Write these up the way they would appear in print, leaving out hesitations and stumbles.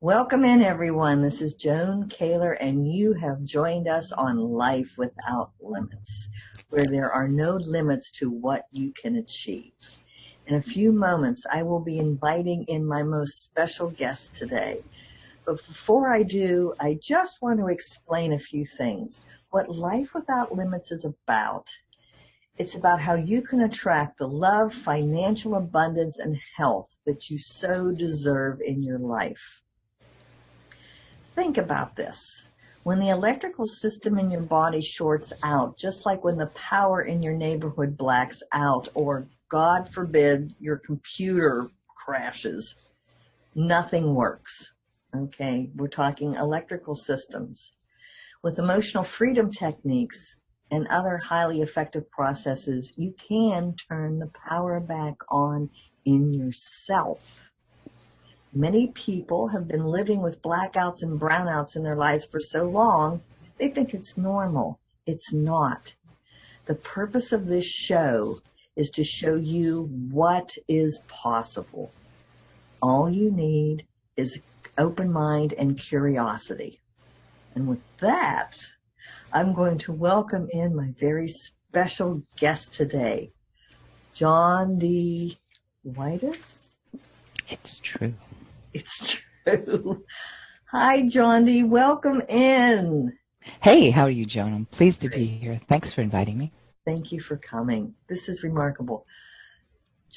Welcome in, everyone. This is Joan Kaler, and you have joined us on Life Without Limits, where there are no limits to what you can achieve. In a few moments, I will be inviting in my most special guest today. But before I do, I just want to explain a few things. What Life Without Limits is about. It's about how you can attract the love, financial abundance, and health that you so deserve in your life. Think about this. When the electrical system in your body shorts out, just like when the power in your neighborhood blacks out, or God forbid your computer crashes, nothing works. Okay, we're talking electrical systems. With emotional freedom techniques and other highly effective processes, you can turn the power back on in yourself. Many people have been living with blackouts and brownouts in their lives for so long, they think it's normal. It's not. The purpose of this show is to show you what is possible. All you need is open mind and curiosity. And with that, I'm going to welcome in my very special guest today, Jondi Whitis. It's true. It's true. Hi, Jondi. Welcome in. Hey, how are you, Joan? I'm pleased to be here. Thanks for inviting me. Thank you for coming. This is remarkable.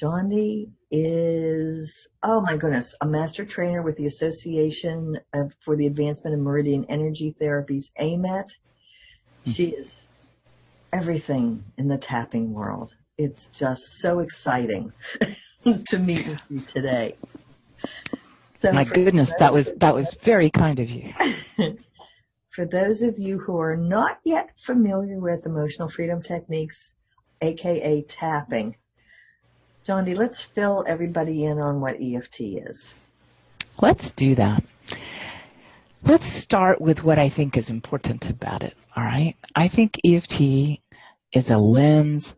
Jondi is, oh my goodness, a master trainer with the Association for the Advancement of Meridian Energy Therapies, AMET. She is everything in the tapping world. It's just so exciting to meet with you today. So my goodness, that was very kind of you. For those of you who are not yet familiar with emotional freedom techniques, aka tapping, Jondi, let's fill everybody in on what EFT is. Let's do that. Let's start with what I think is important about it, all right? I think EFT is a lens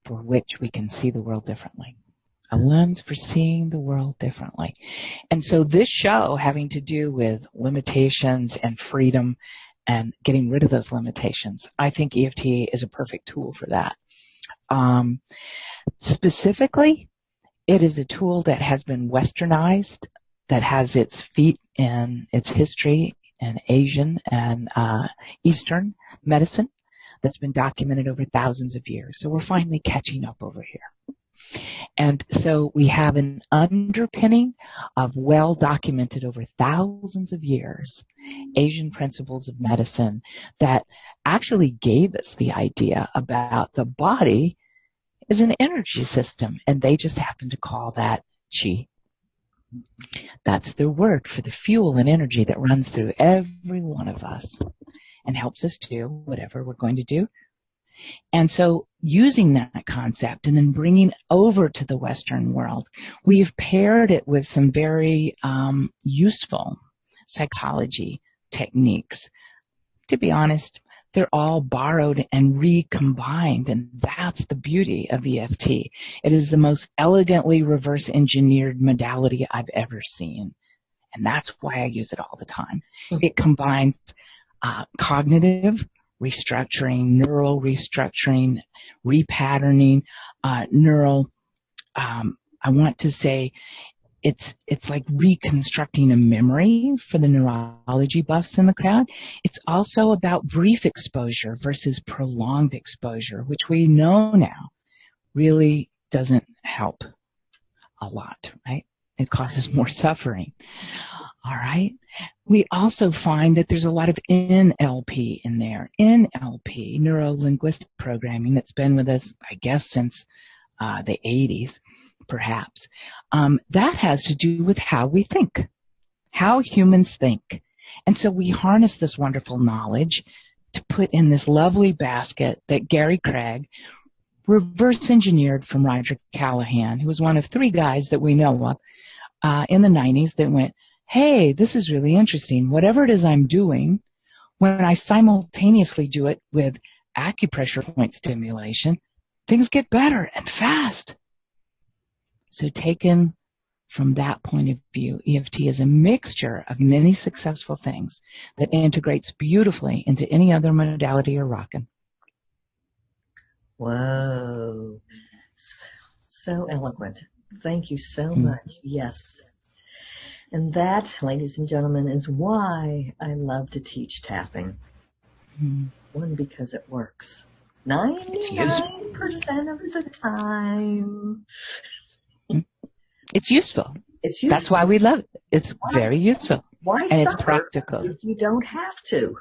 for which we can see the world differently. A lens for seeing the world differently. And so this show having to do with limitations and freedom and getting rid of those limitations, I think EFT is a perfect tool for that. Specifically, it is a tool that has been westernized, that has its feet in its history in Asian and Eastern medicine that's been documented over thousands of years. So we're finally catching up over here. And so we have an underpinning of well-documented over thousands of years Asian principles of medicine that actually gave us the idea about the body is an energy system, and they just happen to call that chi. That's their word for the fuel and energy that runs through every one of us and helps us do whatever we're going to do. And so using that concept and then bringing it over to the Western world, we've paired it with some very useful psychology techniques. To be honest, they're all borrowed and recombined, and that's the beauty of EFT. It is the most elegantly reverse-engineered modality I've ever seen, and that's why I use it all the time. It combines cognitive restructuring, neural restructuring, repatterning, neural, I want to say it's like reconstructing a memory for the neurology buffs in the crowd. It's also about brief exposure versus prolonged exposure, which we know now really doesn't help a lot, right? It causes more suffering. All right. We also find that there's a lot of NLP in there. NLP, neuro-linguistic programming, that's been with us, I guess, since the 80s, perhaps. That has to do with how we think, how humans think. And so we harness this wonderful knowledge to put in this lovely basket that Gary Craig reverse engineered from Roger Callahan, who was one of 3 guys that we know of in the 90s that went, hey, this is really interesting. Whatever it is I'm doing, when I simultaneously do it with acupressure point stimulation, things get better and fast. So taking from that point of view, EFT is a mixture of many successful things that integrates beautifully into any other modality or rockin'. Whoa. So eloquent. Thank you so much. Yes. And that, ladies and gentlemen, is why I love to teach tapping. One, because it works. 99% of the time. It's useful. It's useful. That's why we love it. It's very useful. Why and it's suffer practical. if you don't have to?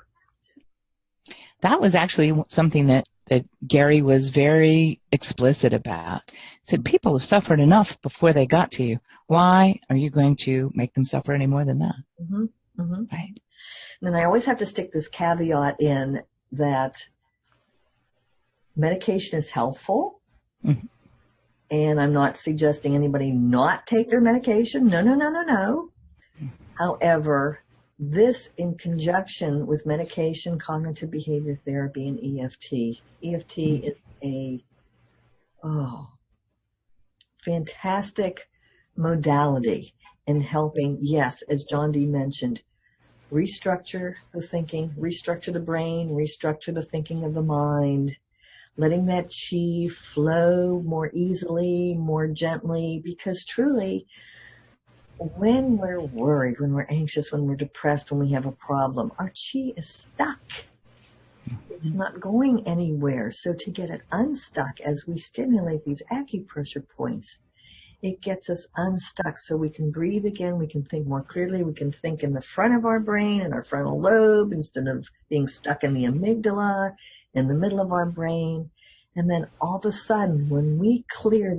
That was actually something that Gary was very explicit about. He said, people have suffered enough before they got to you. Why are you going to make them suffer any more than that? Right. And I always have to stick this caveat in that medication is helpful, and I'm not suggesting anybody not take their medication. No. However, this in conjunction with medication, cognitive behavior therapy, and EFT. EFT is a fantastic modality in helping, yes, as Jondi mentioned, restructure the thinking, restructure the brain, restructure the thinking of the mind, letting that chi flow more easily, more gently, because truly, when we're worried, when we're anxious, when we're depressed, when we have a problem, our chi is stuck. It's not going anywhere. So to get it unstuck as we stimulate these acupressure points, it gets us unstuck so we can breathe again, we can think more clearly, we can think in the front of our brain, in our frontal lobe, instead of being stuck in the amygdala, in the middle of our brain. And then all of a sudden, when we clear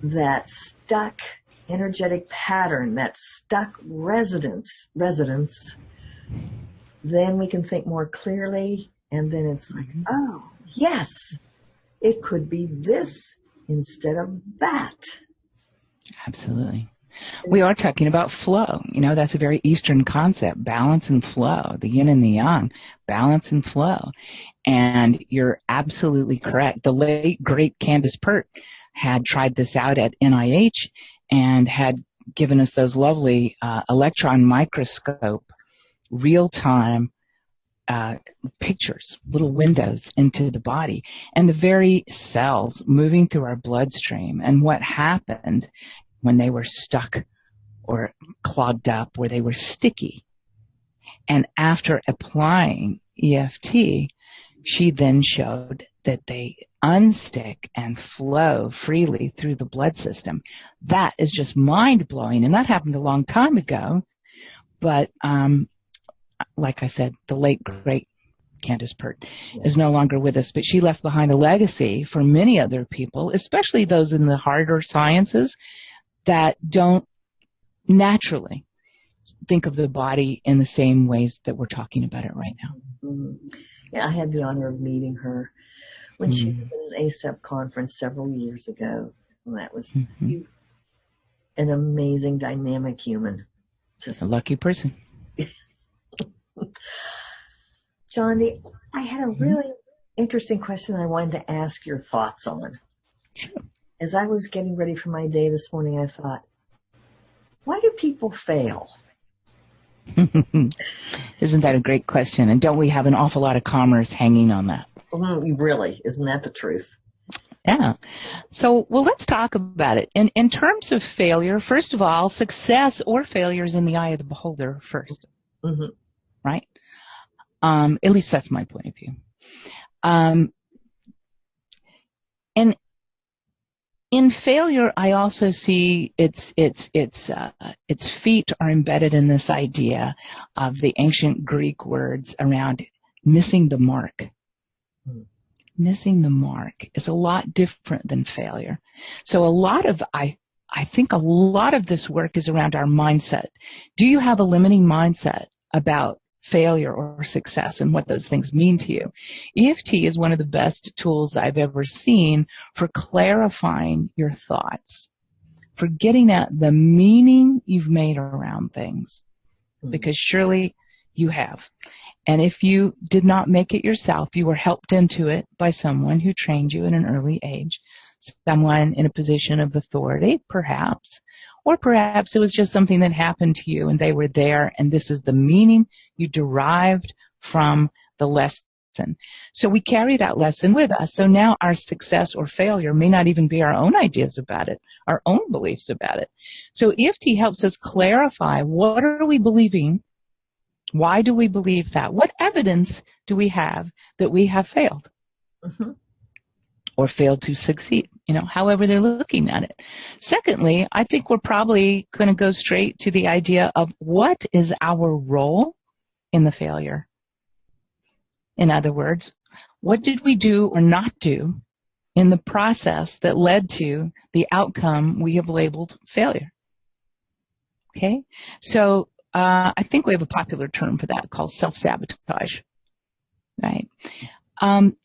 that stuck energetic pattern, that stuck residence, then we can think more clearly, and then it's like, oh, yes, it could be this instead of that. Absolutely. We are talking about flow. You know, that's a very Eastern concept, balance and flow, the yin and the yang, balance and flow. And you're absolutely correct. The late, great Candace Pert had tried this out at NIH and had given us those lovely electron microscope, real-time pictures, little windows into the body, and the very cells moving through our bloodstream, and what happened when they were stuck or clogged up, where they were sticky. And after applying EFT, she then showed that they unstick and flow freely through the blood system. That is just mind-blowing, and that happened a long time ago. But like I said, the late, great Candace Pert is no longer with us, but she left behind a legacy for many other people, especially those in the harder sciences that don't naturally think of the body in the same ways that we're talking about it right now. Yeah, I had the honor of meeting her when she was at an ASEP conference several years ago. And that was an amazing, dynamic human. Just a lucky person. Jondi, I had a really interesting question I wanted to ask your thoughts on. Sure. As I was getting ready for my day this morning, I thought, why do people fail? Isn't that a great question? And don't we have an awful lot of commerce hanging on that? Really, isn't that the truth? Yeah. So, well, let's talk about it. In terms of failure, first of all, success or failure is in the eye of the beholder first. Right? At least that's my point of view. And in failure, I also see its feet are embedded in this idea of the ancient Greek words around missing the mark. Missing the mark is a lot different than failure. So I think a lot of this work is around our mindset. Do you have a limiting mindset about failure or success and what those things mean to you? EFT is one of the best tools I've ever seen for clarifying your thoughts, for getting at the meaning you've made around things, because surely you have. And if you did not make it yourself, you were helped into it by someone who trained you at an early age, someone in a position of authority, perhaps, Or perhaps it was just something that happened to you and they were there, and this is the meaning you derived from the lesson. So we carry that lesson with us. So now our success or failure may not even be our own ideas about it, our own beliefs about it. So EFT helps us clarify, what are we believing? Why do we believe that? What evidence do we have that we have failed? Mm-hmm. Or failed to succeed, however they're looking at it. Secondly, I think we're probably going to go straight to the idea of what is our role in the failure. In other words, what did we do or not do in the process that led to the outcome we have labeled failure? Okay? So I think we have a popular term for that called self-sabotage, right?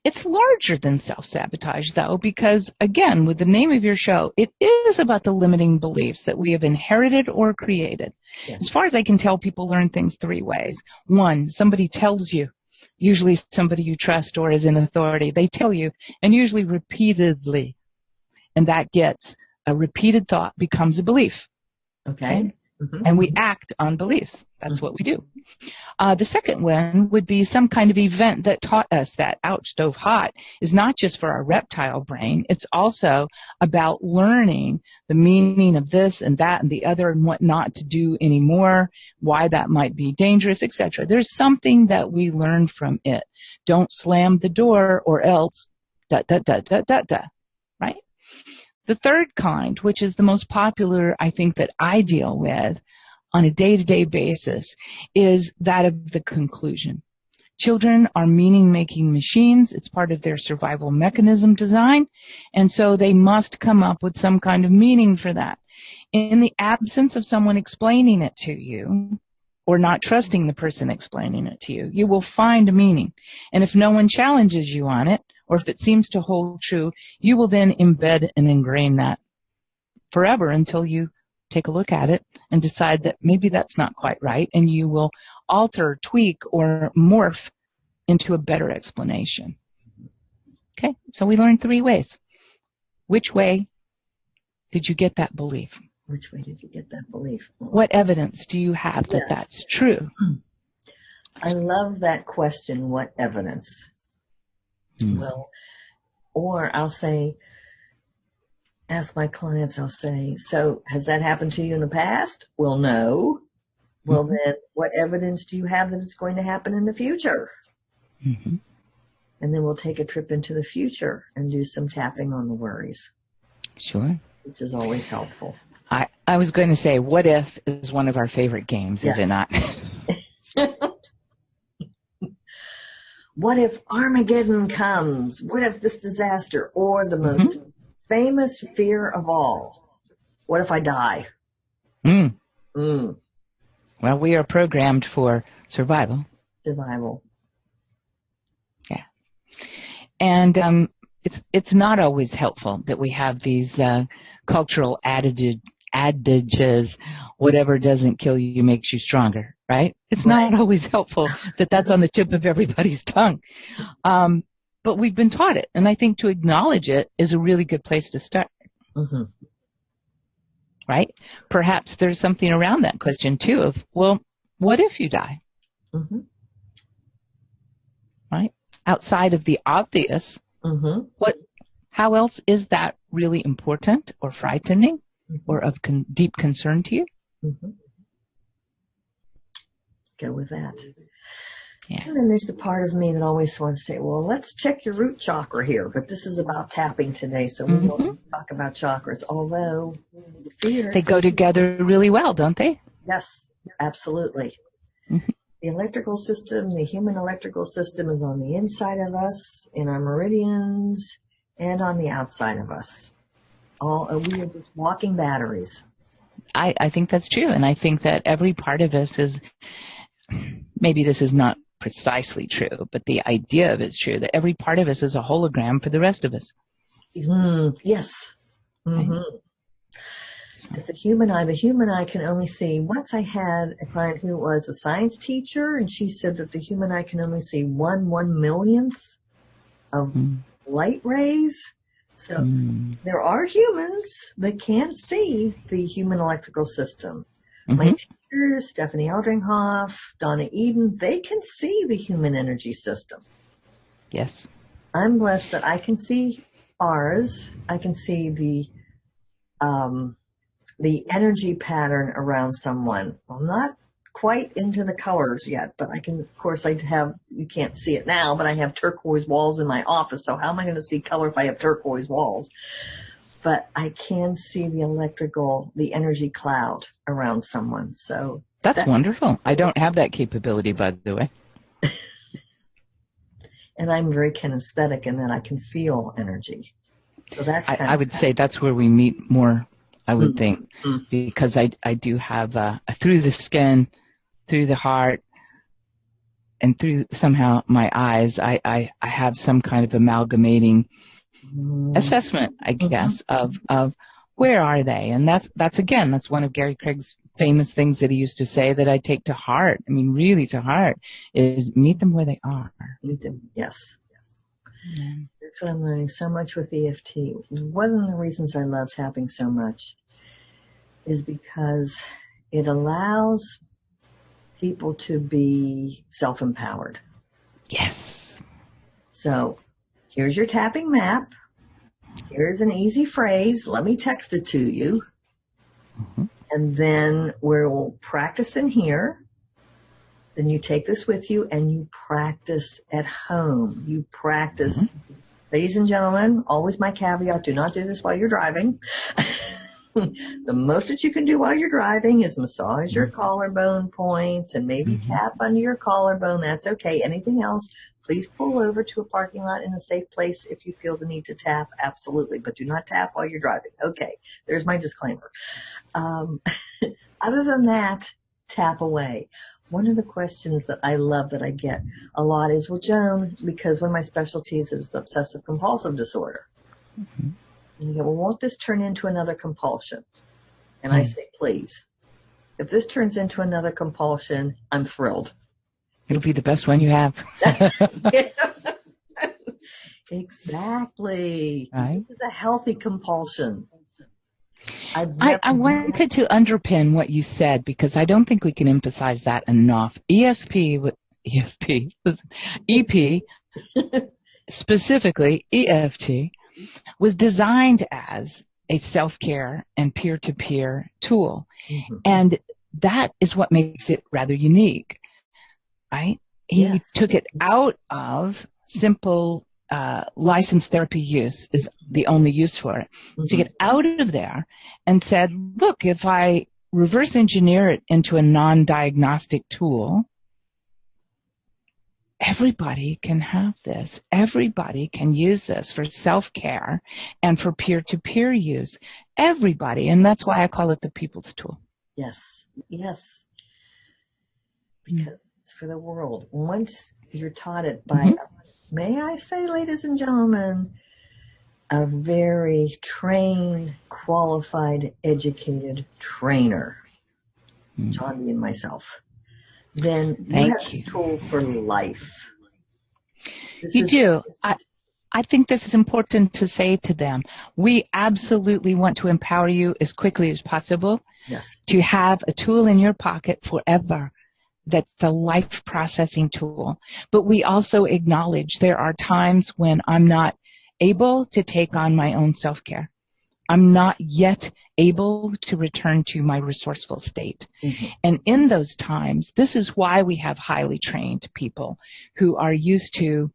It's larger than self-sabotage, though, because, again, with the name of your show, it is about the limiting beliefs that we have inherited or created. Yeah. As far as I can tell, people learn things three ways. One, somebody tells you, usually somebody you trust or is in authority. They tell you, and usually repeatedly. And that gets a repeated thought becomes a belief. Okay? Mm-hmm. And we act on beliefs. That's what we do. The second one would be some kind of event that taught us that, ouch, stove hot, is not just for our reptile brain. It's also about learning the meaning of this and that and the other and what not to do anymore, why that might be dangerous, etc. There's something that we learn from it. Don't slam the door or else, right? The third kind, which is the most popular, I think, that I deal with on a day-to-day basis, is that of the conclusion. Children are meaning-making machines. It's part of their survival mechanism design, and so they must come up with some kind of meaning for that. In the absence of someone explaining it to you, or not trusting the person explaining it to you, you will find a meaning. And if no one challenges you on it, or if it seems to hold true, you will then embed and ingrain that forever until you take a look at it and decide that maybe that's not quite right, and you will alter, tweak, or morph into a better explanation. Okay, so we learned three ways. Which way did you get that belief? Which way did you get that belief? What evidence do you have that that's true? I love that question, what evidence? Well, or I'll say, ask my clients, I'll say, so has that happened to you in the past? Well, no. Well, then what evidence do you have that it's going to happen in the future? Mm-hmm. And then we'll take a trip into the future and do some tapping on the worries. Sure. Which is always helpful. I was going to say, what if is one of our favorite games, is it not? What if Armageddon comes? What if this disaster? Or the most famous fear of all, what if I die? Well, we are programmed for survival. Survival. Yeah. And it's not always helpful that we have these cultural adages, whatever doesn't kill you makes you stronger, right? It's not always helpful that that's on the tip of everybody's tongue. But we've been taught it, and I think to acknowledge it is a really good place to start. Mm-hmm. Right? Perhaps there's something around that question, too, of, well, what if you die? Mm-hmm. Right? Outside of the obvious, how else is that really important or frightening or of deep concern to you? Go with that. Yeah. And then there's the part of me that always wants to say, well, let's check your root chakra here. But this is about tapping today, so we won't talk about chakras. Although, they go together really well, don't they? Yes, absolutely. The electrical system, the human electrical system, is on the inside of us, in our meridians, and on the outside of us. We are just walking batteries. I think that's true, and I think that every part of us is, maybe this is not precisely true, but the idea of it is true, that every part of us is a hologram for the rest of us. Yes. Right? The human eye can only see, once I had a client who was a science teacher, and she said that the human eye can only see 1/1 millionth of light rays. So there are humans that can see the human electrical system. My teachers, Stephanie Eldringhoff, Donna Eden, they can see the human energy system. Yes. I'm blessed that I can see ours. I can see the energy pattern around someone. I'm not quite into the colors yet, but I can, of course, you can't see it now, but I have turquoise walls in my office, so how am I going to see color if I have turquoise walls? But I can see the energy cloud around someone. So that's wonderful. I don't have that capability, by the way. And I'm very kinesthetic in that I can feel energy. So that's I would say that's where we meet more, I would think, Mm-hmm. because I do have through the skin, through the heart, and through somehow my eyes, I have some kind of amalgamating assessment, I guess, of where are they? And that's one of Gary Craig's famous things that he used to say that I take to heart. I mean, really to heart, is meet them where they are. Meet them, yes. Yeah. That's what I'm learning so much with EFT. One of the reasons I love tapping so much is because it allows people to be self-empowered. Yes. So here's your tapping map. Here's an easy phrase. Let me text it to you. And then we'll practice in here. Then you take this with you and you practice at home. You practice. Ladies and gentlemen, always my caveat, do not do this while you're driving. The most that you can do while you're driving is massage your collarbone points and maybe tap under your collarbone. That's okay. Anything else, please pull over to a parking lot in a safe place if you feel the need to tap. Absolutely. But do not tap while you're driving. Okay. There's my disclaimer. Other than that, tap away. One of the questions that I love that I get a lot is, well, Joan, because one of my specialties is obsessive compulsive disorder. And you go, well, won't this turn into another compulsion? And I say, please. If this turns into another compulsion, I'm thrilled. It'll be the best one you have. Exactly. Right. This is a healthy compulsion. I wanted to underpin what you said because I don't think we can emphasize that enough. EP, specifically EFT, was designed as a self-care and peer-to-peer tool. And that is what makes it rather unique, right? He took it out of simple licensed therapy use is the only use for it. To get out of there and said, look, if I reverse engineer it into a non-diagnostic tool, everybody can have this. Everybody can use this for self-care and for peer-to-peer use. Everybody. And that's why I call it the people's tool. Yes. Yes. Because it's for the world. Once you're taught it by, may I say, ladies and gentlemen, a very trained, qualified, educated trainer, Jondi and myself, then you have this tool for life. You do. I think this is important to say to them. We absolutely want to empower you as quickly as possible to have a tool in your pocket forever. That's a life processing tool. But we also acknowledge there are times when I'm not able to take on my own self-care. I'm not yet able to return to my resourceful state. And in those times, this is why we have highly trained people who are used to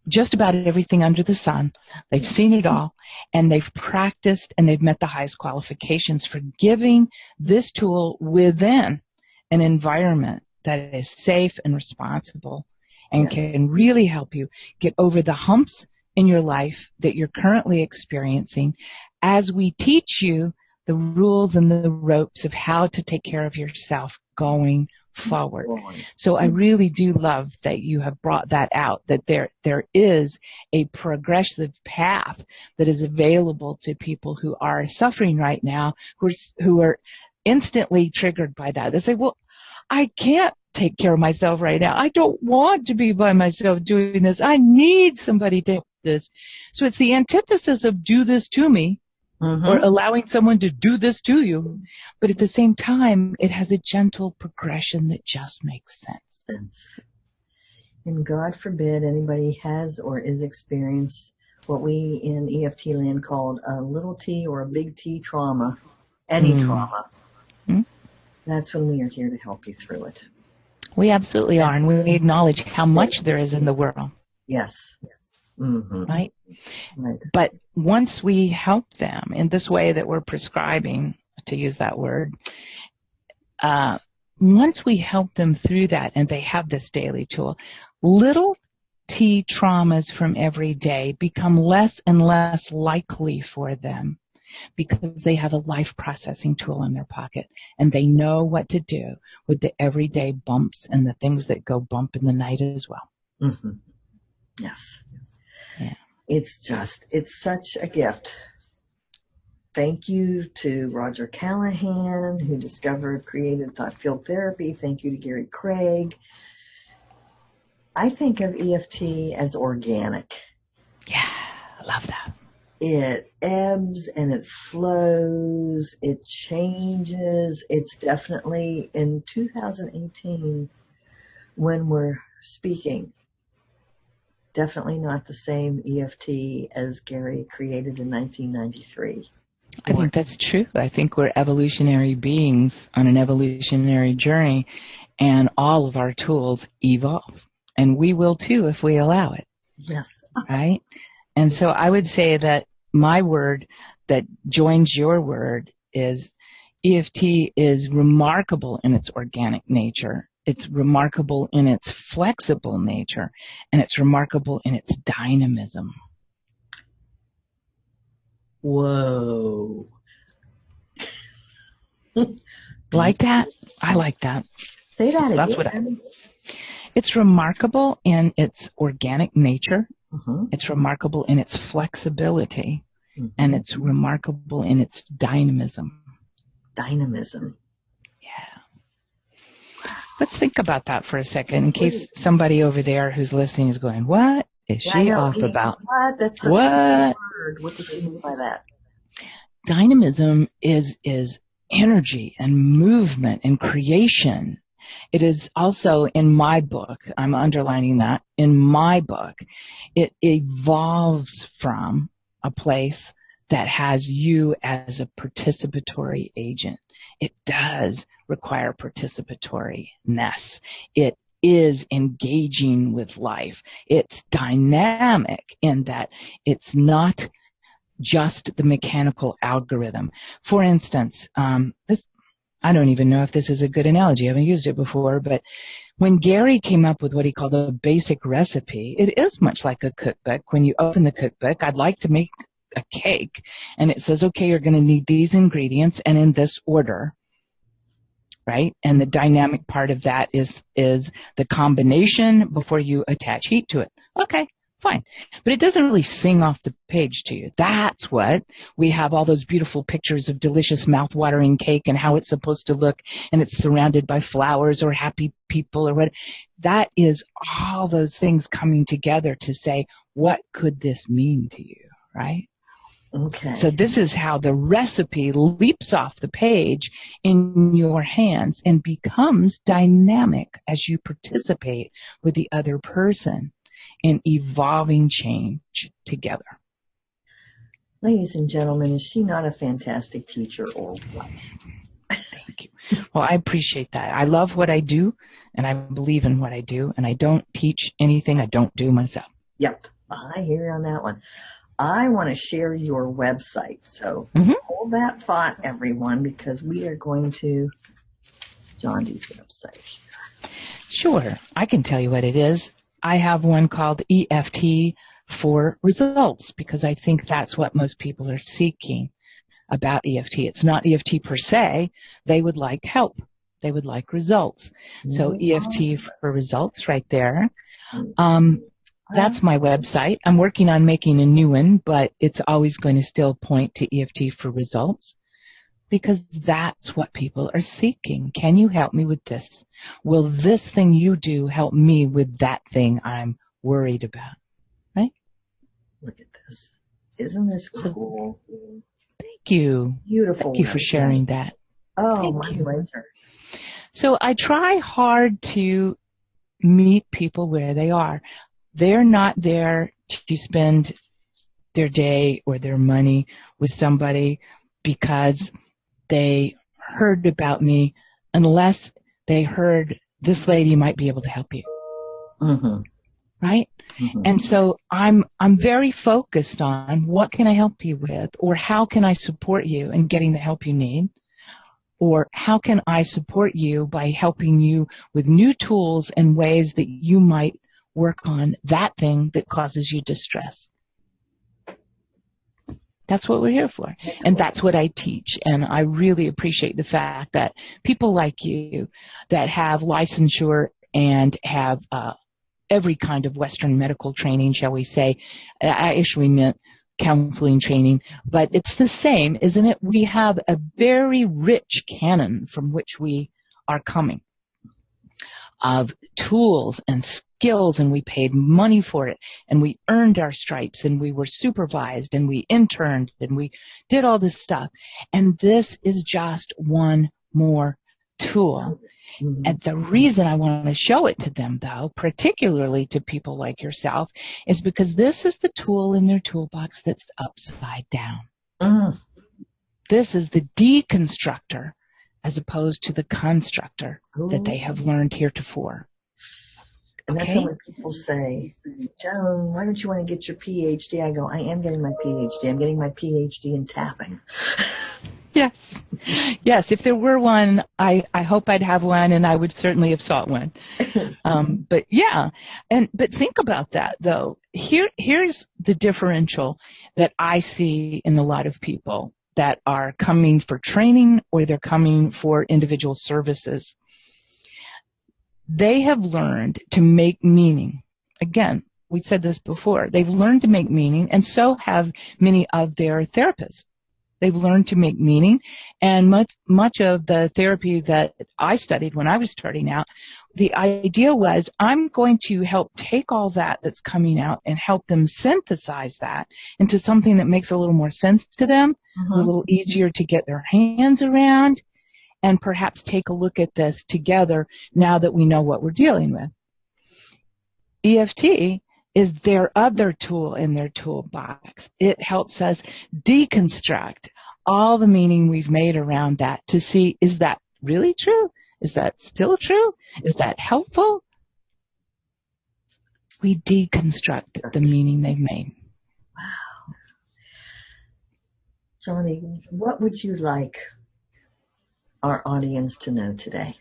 just about everything under the sun. They've seen it all, and they've practiced, and they've met the highest qualifications for giving this tool within an environment that is safe and responsible and can really help you get over the humps in your life that you're currently experiencing as we teach you the rules and the ropes of how to take care of yourself going forward. So I really do love that you have brought that out, that there is a progressive path that is available to people who are suffering right now, who are instantly triggered by that. They say, well, I can't take care of myself right now. I don't want to be by myself doing this. I need somebody to this. So it's the antithesis of do this to me, or allowing someone to do this to you. But at the same time, it has a gentle progression that just makes sense. And God forbid anybody has or is experienced what we in EFT land called a little t or a big T trauma, any trauma. That's when we are here to help you through it. We absolutely are, and we acknowledge how much there is in the world. Yes. Right? But once we help them in this way that we're prescribing, to use that word, once we help them through that and they have this daily tool, little T traumas from every day become less and less likely for them because they have a life processing tool in their pocket and they know what to do with the everyday bumps and the things that go bump in the night as well. Yes. Yeah. It's such a gift. Thank you to Roger Callahan, who created thought field therapy. Thank you to Gary Craig. I think of EFT as organic. Yeah, I love that. It ebbs and it flows. It changes. It's definitely in 2018 when we're speaking. Definitely not the same EFT as Gary created in 1993. I think that's true. I think we're evolutionary beings on an evolutionary journey, and all of our tools evolve. And we will too if we allow it. Yes. Right? And so I would say that my word that joins your word is EFT is remarkable in its organic nature. It's remarkable in its flexible nature, and it's remarkable in its dynamism. Whoa. Like that? I like that. Say that again. That's what it's remarkable in its organic nature. It's remarkable in its flexibility. And it's remarkable in its dynamism. Dynamism. Yeah. Let's think about that for a second in case somebody over there who's listening is going, what is she off about? What? That's such a good word. What does she mean by that? Dynamism is energy and movement and creation. It is also in my book, I'm underlining that, in my book, it evolves from a place that has you as a participatory agent. It does require participatoriness. It is engaging with life. It's dynamic in that it's not just the mechanical algorithm. For instance, I don't even know if this is a good analogy. I haven't used it before, but when Gary came up with what he called a basic recipe, it is much like a cookbook. When you open the cookbook, I'd like to make a cake, and it says, okay, you're going to need these ingredients and in this order, right? And the dynamic part of that is the combination before you attach heat to it. Okay. Fine. But it doesn't really sing off the page to you. That's what we have all those beautiful pictures of delicious mouth-watering cake and how it's supposed to look, and it's surrounded by flowers or happy people or what. That is all those things coming together to say, what could this mean to you, right? Okay. So this is how the recipe leaps off the page in your hands and becomes dynamic as you participate with the other person in evolving change together. Ladies and gentlemen, is she not a fantastic teacher or what? Thank you. Well, I appreciate that. I love what I do, and I believe in what I do, and I don't teach anything I don't do myself. Yep, I hear you on that one. I want to share your website, so hold that thought, everyone, because we are going to Jondi's website. Sure, I can tell you what it is. I have one called EFT for results because I think that's what most people are seeking about EFT. It's not EFT per se. They would like help. They would like results. So EFT for results right there. That's my website. I'm working on making a new one, but it's always going to still point to EFT for results. Because that's what people are seeking. Can you help me with this? Will this thing you do help me with that thing I'm worried about? Right? Look at this. Isn't this So, cool? thank you. Beautiful. Thank you for sharing that. Oh, Thank my you. pleasure. So I try hard to meet people where they are. They're not there to spend their day or their money with somebody because they heard about me, unless they heard this lady might be able to help you. Mm-hmm. Right? Mm-hmm. And so I'm very focused on what can I help you with, or how can I support you in getting the help you need, or how can I support you by helping you with new tools and ways that you might work on that thing that causes you distress. That's what we're here for. And that's what I teach. And I really appreciate the fact that people like you that have licensure and have every kind of Western medical training, shall we say. I actually meant counseling training, but it's the same, isn't it? We have a very rich canon from which we are coming of tools and skills, and we paid money for it, and we earned our stripes, and we were supervised, and we interned, and we did all this stuff. And this is just one more tool. Mm-hmm. And the reason I want to show it to them, though, particularly to people like yourself, is because this is the tool in their toolbox that's upside down. Mm. This is the deconstructor as opposed to the constructor that they have learned heretofore. And that's what people say, Joan, why don't you want to get your PhD? I go, I am getting my PhD. I'm getting my PhD in tapping. Yes. Yes, if there were one, I hope I'd have one, and I would certainly have sought one. But yeah, but think about that, though. Here's the differential that I see in a lot of people that are coming for training or they're coming for individual services. They have learned to make meaning. Again, we said this before. They've learned to make meaning, and so have many of their therapists. They've learned to make meaning, and much of the therapy that I studied when I was starting out, the idea was I'm going to help take all that's coming out and help them synthesize that into something that makes a little more sense to them, a little easier to get their hands around, and perhaps take a look at this together now that we know what we're dealing with. EFT is their other tool in their toolbox. It helps us deconstruct all the meaning we've made around that to see, is that really true? Is that still true? Is that helpful? We deconstruct the meaning they've made. Wow. Johnny, what would you like our audience to know today?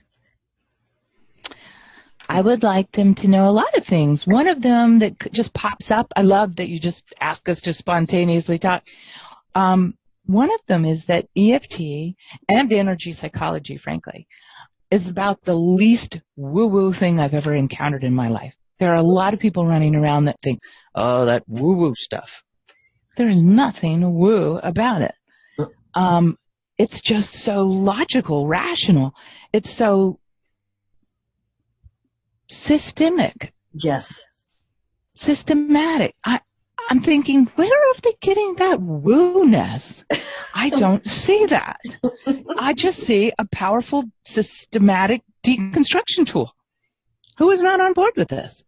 I would like them to know a lot of things. One of them that just pops up, I love that you just ask us to spontaneously talk. One of them is that EFT and energy psychology, frankly, is about the least woo-woo thing I've ever encountered in my life. There are a lot of people running around that think, oh, that woo-woo stuff. There's nothing woo about it. It's just so logical, rational. It's so systemic. Yes. Systematic. I'm thinking, where are they getting that woo-ness? I don't see that. I just see a powerful, systematic deconstruction tool. Who is not on board with this?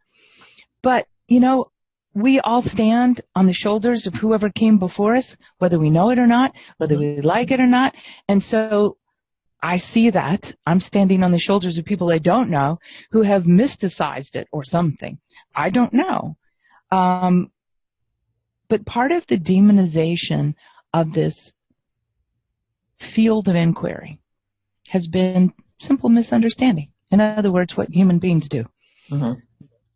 But, you know, we all stand on the shoulders of whoever came before us, whether we know it or not, whether we like it or not. And so I see that. I'm standing on the shoulders of people I don't know who have mysticized it or something. I don't know. But part of the demonization of this field of inquiry has been simple misunderstanding. In other words, what human beings do.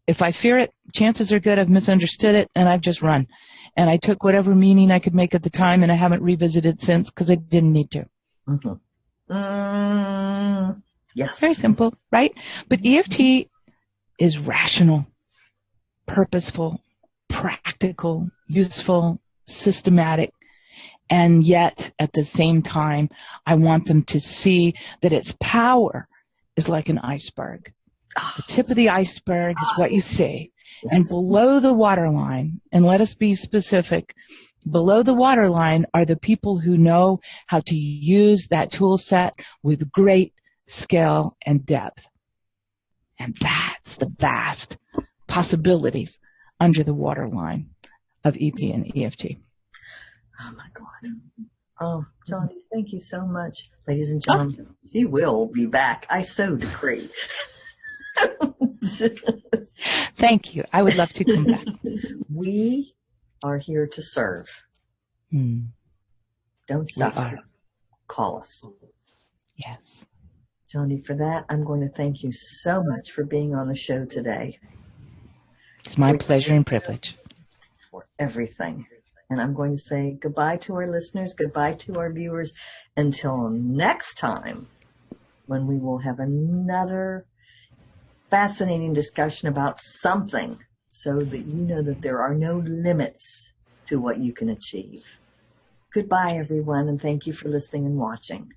If I fear it, chances are good I've misunderstood it and I've just run. And I took whatever meaning I could make at the time, and I haven't revisited since because I didn't need to. Yes. Very simple, right? But EFT is rational, purposeful, practical, useful, systematic, and yet at the same time, I want them to see that its power is like an iceberg. The tip of the iceberg is what you see, Yes. And below the waterline, and let us be specific, below the waterline are the people who know how to use that tool set with great skill and depth. And that's the vast possibilities under the waterline of EP and EFT. Oh, my God. Oh, Jondi, thank you so much. Ladies and gentlemen, she will be back. I so decree. Thank you. I would love to come back. We are here to serve. Don't suffer. Call us. Yes. Jondi, for that, I'm going to thank you so much for being on the show today. It's my pleasure and privilege. For everything. And I'm going to say goodbye to our listeners, goodbye to our viewers, until next time, when we will have another fascinating discussion about something, so that you know that there are no limits to what you can achieve. Goodbye, everyone, and thank you for listening and watching.